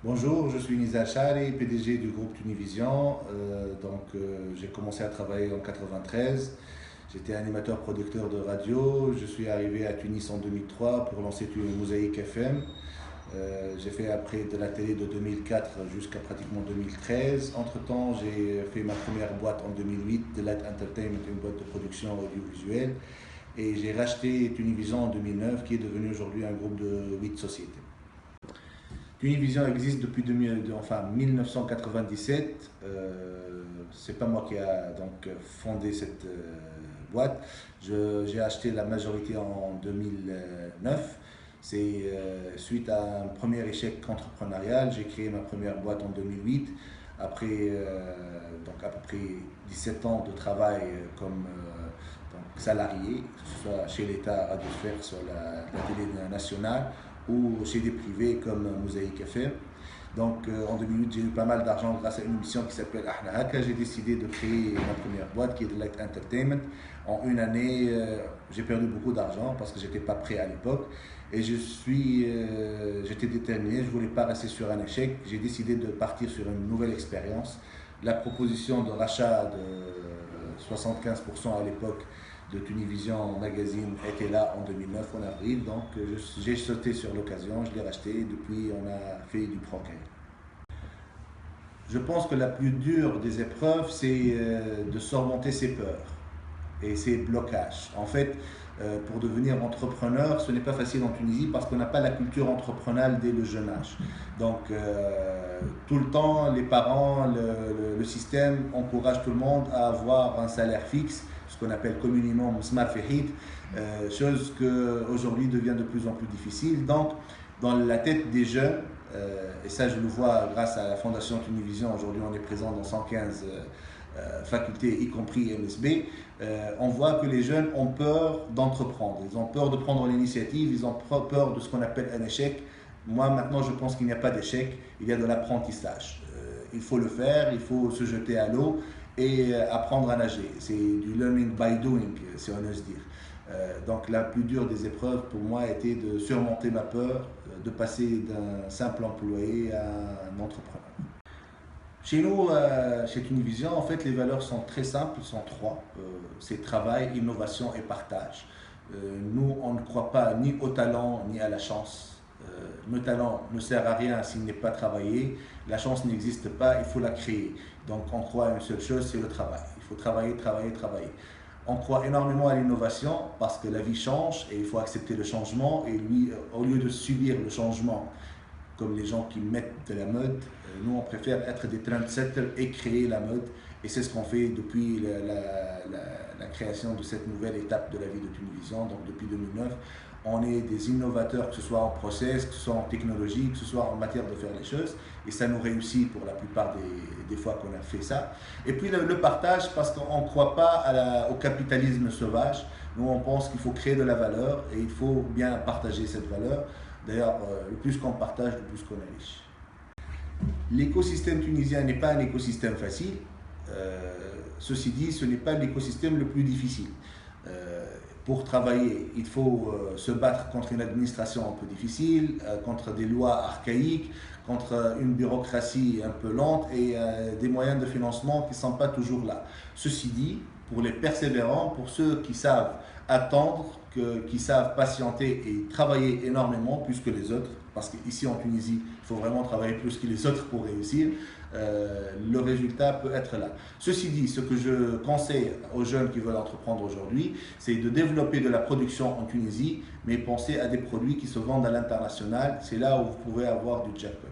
Bonjour, je suis Nizar Chari, PDG du groupe Tunivision. J'ai commencé à travailler en 93. J'étais animateur producteur de radio. Je suis arrivé à Tunis en 2003 pour lancer une Mosaïque FM. J'ai fait après de la télé de 2004 jusqu'à pratiquement 2013. Entre-temps, j'ai fait ma première boîte en 2008, The Light Entertainment, une boîte de production audiovisuelle. Et j'ai racheté Tunivision en 2009, qui est devenu aujourd'hui un groupe de 8 sociétés. Tunivision existe depuis 1997. C'est pas moi qui a fondé cette boîte. J'ai acheté la majorité en 2009. C'est suite à un premier échec entrepreneurial. J'ai créé ma première boîte en 2008. Après à peu près 17 ans de travail comme salarié, que ce soit chez l'État, Radio Sphère, sur la télé nationale, ou chez des privés comme Mosaïque FM. En 2008, j'ai eu pas mal d'argent grâce à une émission qui s'appelle Ahna Haka. J'ai décidé de créer ma première boîte qui est The Light Entertainment. En une année, j'ai perdu beaucoup d'argent parce que j'étais pas prêt à l'époque. Et j'étais déterminé, je voulais pas rester sur un échec. J'ai décidé de partir sur une nouvelle expérience. La proposition de rachat de 75% à l'époque de Tunivision Magazine était là en 2009, en avril, j'ai sauté sur l'occasion, je l'ai racheté et depuis on a fait du progrès. Je pense que la plus dure des épreuves, c'est de surmonter ses peurs et ses blocages. En fait, pour devenir entrepreneur, ce n'est pas facile en Tunisie parce qu'on n'a pas la culture entrepreneuriale dès le jeune âge. Tout le temps, les parents, le système encourage tout le monde à avoir un salaire fixe, ce qu'on appelle communément Msmar Fihid, chose qui aujourd'hui devient de plus en plus difficile. Donc, dans la tête des jeunes, et ça je le vois grâce à la Fondation Tunivision, aujourd'hui on est présent dans 115 facultés, y compris MSB, on voit que les jeunes ont peur d'entreprendre, ils ont peur de prendre l'initiative, ils ont peur de ce qu'on appelle un échec. Moi maintenant je pense qu'il n'y a pas d'échec, il y a de l'apprentissage. Il faut le faire, il faut se jeter à l'eau et apprendre à nager. C'est du learning by doing, si on ose dire. La plus dure des épreuves pour moi était de surmonter ma peur, de passer d'un simple employé à un entrepreneur. Chez nous, chez Tunivision, en fait, les valeurs sont très simples, sont trois. C'est travail, innovation et partage. Nous, on ne croit pas ni au talent ni à la chance. Le talent ne sert à rien s'il n'est pas travaillé. La chance n'existe pas, il faut la créer. Donc on croit à une seule chose, c'est le travail. Il faut travailler, travailler, travailler. On croit énormément à l'innovation parce que la vie change et il faut accepter le changement. Et lui, au lieu de subir le changement, comme les gens qui mettent de la mode, nous on préfère être des trendsetters et créer la mode. Et c'est ce qu'on fait depuis la création de cette nouvelle étape de la vie de Tunivision, donc depuis 2009. On est des innovateurs, que ce soit en process, que ce soit en technologie, que ce soit en matière de faire les choses. Et ça nous réussit pour la plupart des fois qu'on a fait ça. Et puis le partage, parce qu'on ne croit pas au capitalisme sauvage. Nous, on pense qu'il faut créer de la valeur et il faut bien partager cette valeur. D'ailleurs, le plus qu'on partage, le plus qu'on est riche. L'écosystème tunisien n'est pas un écosystème facile. Ceci dit, ce n'est pas l'écosystème le plus difficile. Pour travailler, il faut se battre contre une administration un peu difficile, contre des lois archaïques, contre une bureaucratie un peu lente et des moyens de financement qui ne sont pas toujours là. Ceci dit, pour les persévérants, pour ceux qui savent attendre, qui savent patienter et travailler énormément plus que les autres, parce qu'ici en Tunisie, il faut vraiment travailler plus que les autres pour réussir, le résultat peut être là. Ceci dit, ce que je conseille aux jeunes qui veulent entreprendre aujourd'hui, c'est de développer de la production en Tunisie, mais penser à des produits qui se vendent à l'international. C'est là où vous pouvez avoir du jackpot.